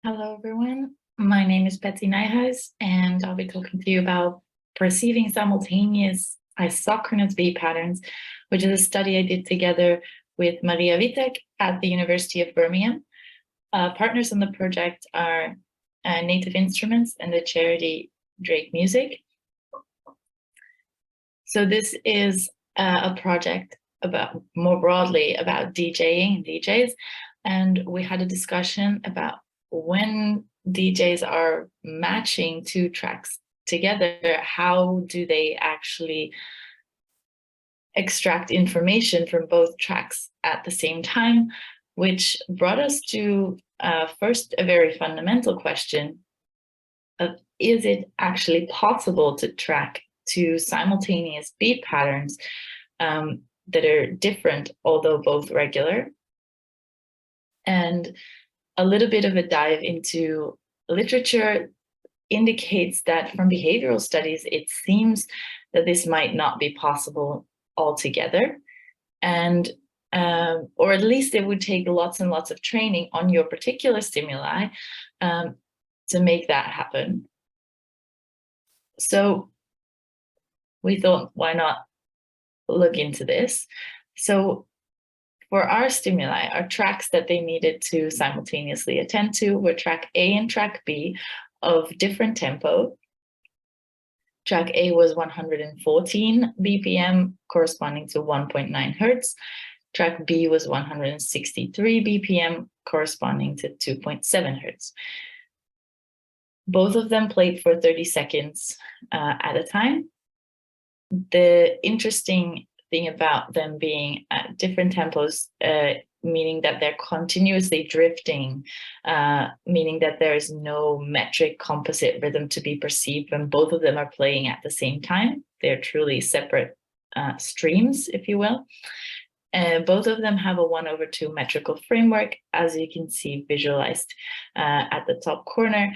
Hello, everyone. My name is Patti Nijhuis, and I'll be talking to you about perceiving simultaneous isochronous beat patterns, which is a study I did together with Maria Witek at the University of Birmingham. Partners on the project are Native Instruments and the charity Drake Music. So this is a project about more broadly about DJing and DJs, and we had a discussion about when DJs are matching two tracks together, how do they actually extract information from both tracks at the same time, which brought us to first a very fundamental question of, is it actually possible to track two simultaneous beat patterns that are different, although both regular? And a little bit of a dive into literature indicates that from behavioral studies, it seems that this might not be possible altogether. And or at least it would take lots and lots of training on your particular stimuli to make that happen. So we thought, why not look into this? So for our stimuli, our tracks that they needed to simultaneously attend to were track A and track B of different tempo. Track A was 114 BPM, corresponding to 1.9 hertz. Track B was 163 BPM, corresponding to 2.7 hertz. Both of them played for 30 seconds at a time. The interesting thing about them being at different tempos, meaning that they're continuously drifting, meaning that there is no metric composite rhythm to be perceived when both of them are playing at the same time. They're truly separate streams, if you will. Both of them have a 1/2 metrical framework, as you can see visualized at the top corner.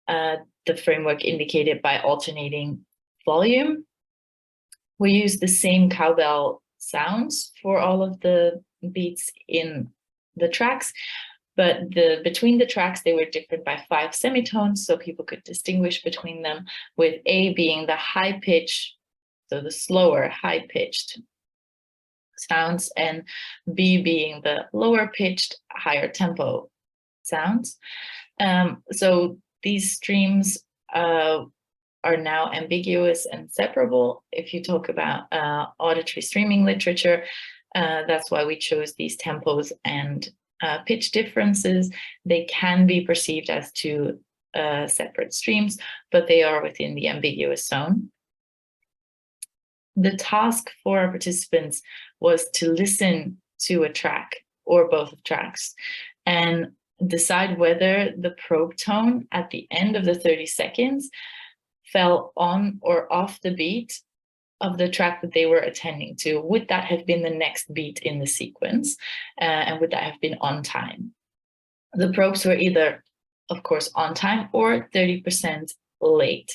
The framework indicated by alternating volume. We use the same cowbell sounds for all of the beats in the tracks, but between the tracks, they were different by 5 semitones, so people could distinguish between them, with A being the high pitch, so the slower high-pitched sounds, and B being the lower pitched, higher tempo sounds. So these streams are now ambiguous and separable. If you talk about auditory streaming literature, that's why we chose these tempos and pitch differences. They can be perceived as two separate streams, but they are within the ambiguous zone. The task for our participants was to listen to a track or both tracks and decide whether the probe tone at the end of the 30 seconds fell on or off the beat of the track that they were attending to. Would that have been the next beat in the sequence? And would that have been on time? The probes were either, of course, on time or 30% late.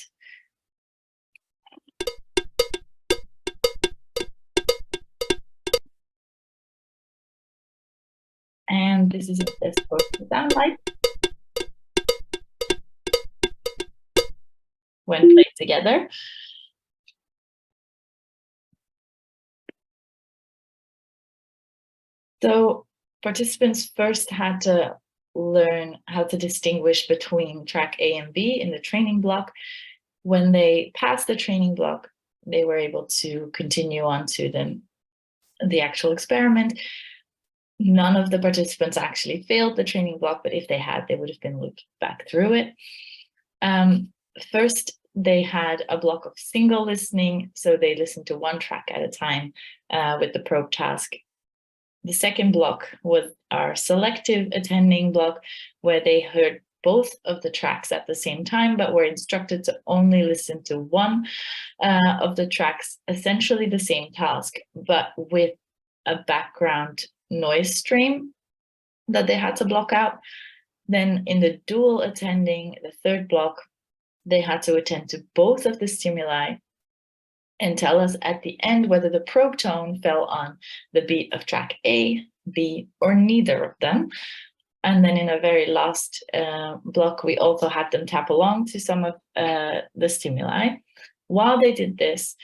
And this is what this supposed to sound like when played together. So participants first had to learn how to distinguish between track A and B in the training block. When they passed the training block, they were able to continue on to the actual experiment. None of the participants actually failed the training block, but if they had, they would have been looped back through it. First, they had a block of single listening, so they listened to one track at a time with the probe task. The second block was our selective attending block, where they heard both of the tracks at the same time, but were instructed to only listen to one of the tracks, essentially the same task, but with a background noise stream that they had to block out. Then in the dual attending, the third block, they had to attend to both of the stimuli and tell us at the end whether the probe tone fell on the beat of track A, B, or neither of them. And then in a very last block, we also had them tap along to some of the stimuli. While they did this,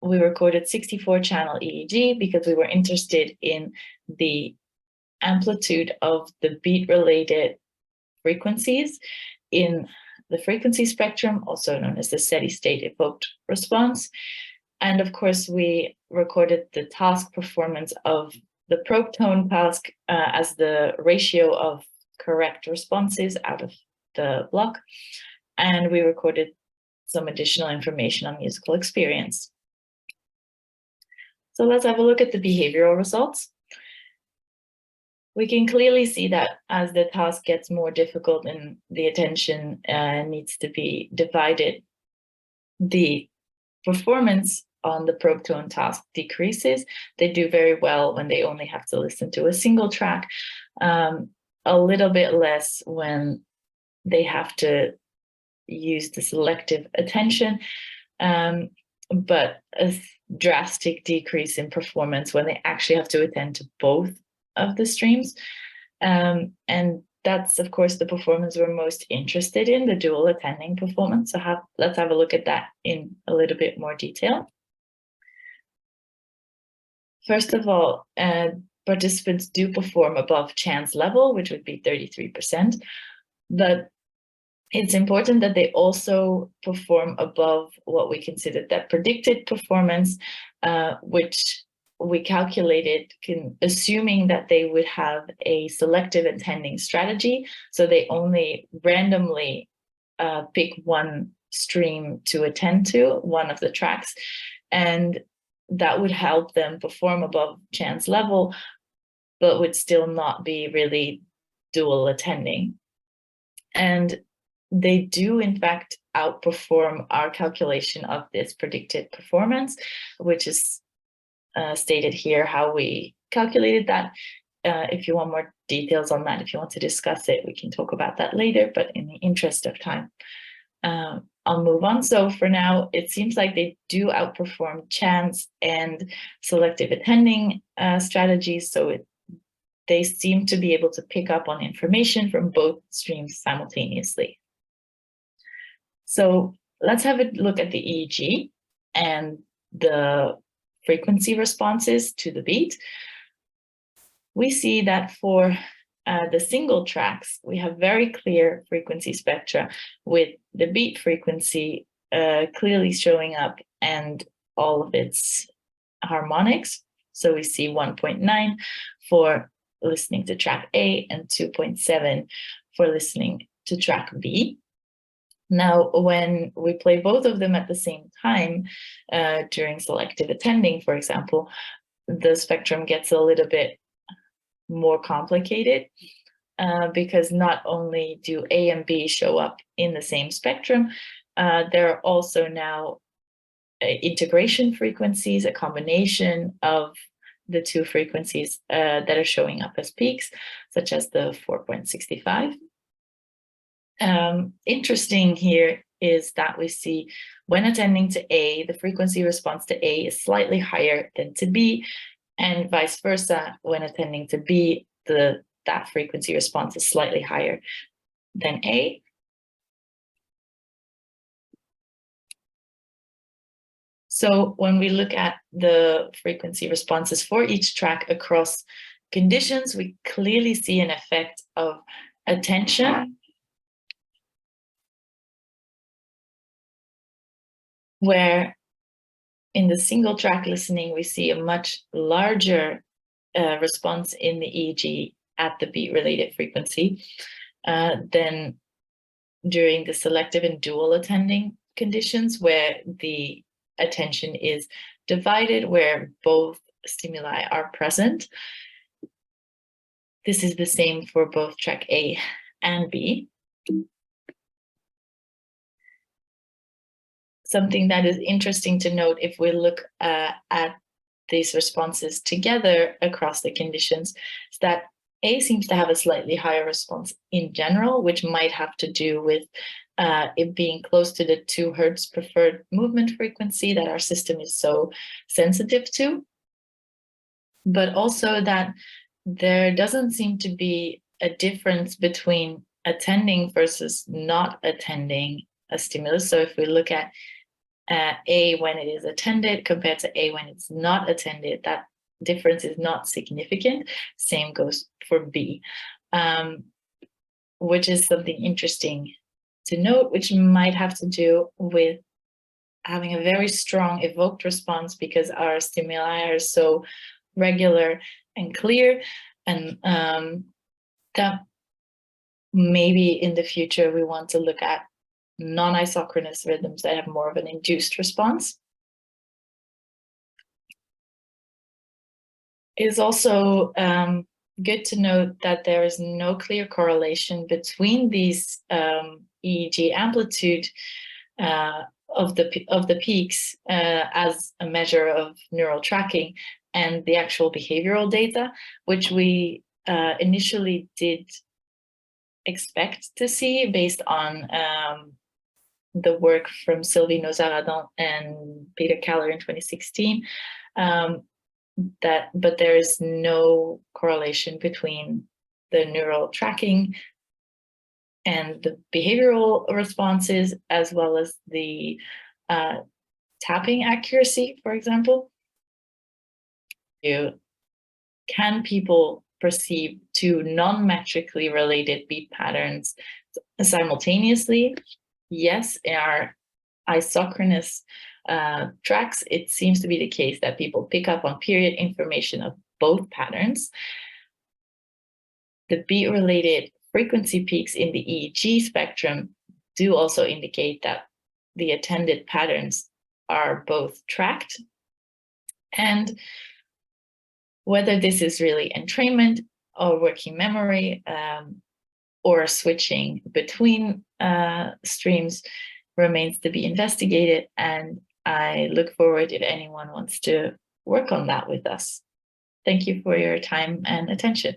we recorded 64 channel EEG because we were interested in the amplitude of the beat-related frequencies in the frequency spectrum, also known as the steady state evoked response. And of course, we recorded the task performance of the probe tone task as the ratio of correct responses out of the block. And we recorded some additional information on musical experience. So let's have a look at the behavioral results. We can clearly see that as the task gets more difficult and the attention needs to be divided, the performance on the probe tone task decreases. They do very well when they only have to listen to a single track, a little bit less when they have to use the selective attention, but a drastic decrease in performance when they actually have to attend to both of the streams. And that's, of course, the performance we're most interested in, the dual attending performance. So let's have a look at that in a little bit more detail. First of all, participants do perform above chance level, which would be 33%, but it's important that they also perform above what we consider that predicted performance, which we calculated assuming that they would have a selective attending strategy. So they only randomly pick one stream to attend to, one of the tracks, and that would help them perform above chance level, but would still not be really dual attending. And they do, in fact, outperform our calculation of this predicted performance, which is stated here how we calculated that. If you want more details on that, if you want to discuss it, we can talk about that later, but in the interest of time, I'll move on. So for now, it seems like they do outperform chance and selective attending strategies. So they seem to be able to pick up on information from both streams simultaneously. So let's have a look at the EEG and the frequency responses to the beat. We see that for the single tracks, we have very clear frequency spectra with the beat frequency clearly showing up and all of its harmonics. So we see 1.9 for listening to track A and 2.7 for listening to track B. Now, when we play both of them at the same time during selective attending, for example, the spectrum gets a little bit more complicated because not only do A and B show up in the same spectrum, there are also now integration frequencies, a combination of the two frequencies that are showing up as peaks, such as the 4.65. Interesting here is that we see when attending to A, the frequency response to A is slightly higher than to B, and vice versa, when attending to B, that frequency response is slightly higher than A. So when we look at the frequency responses for each track across conditions, we clearly see an effect of attention, where in the single track listening, we see a much larger response in the EEG at the beat-related frequency than during the selective and dual attending conditions, where the attention is divided, where both stimuli are present. This is the same for both track A and B. Something that is interesting to note if we look at these responses together across the conditions is that A seems to have a slightly higher response in general, which might have to do with it being close to the 2 Hertz preferred movement frequency that our system is so sensitive to, but also that there doesn't seem to be a difference between attending versus not attending a stimulus. So if we look at A when it is attended compared to A when it's not attended, that difference is not significant. Same goes for B, which is something interesting to note, which might have to do with having a very strong evoked response because our stimuli are so regular and clear, and that maybe in the future we want to look at non-isochronous rhythms that have more of an induced response. It is also good to note that there is no clear correlation between these EEG amplitude of the peaks as a measure of neural tracking and the actual behavioral data, which we initially did expect to see based on the work from Sylvie Nozaradan and Peter Kaller in 2016. But there is no correlation between the neural tracking and the behavioral responses, as well as the tapping accuracy, for example. Can people perceive two non-metrically related beat patterns simultaneously? Yes, in our isochronous tracks, it seems to be the case that people pick up on period information of both patterns. The beat-related frequency peaks in the EEG spectrum do also indicate that the attended patterns are both tracked. And whether this is really entrainment or working memory or switching between streams remains to be investigated, and I look forward if anyone wants to work on that with us. Thank you for your time and attention.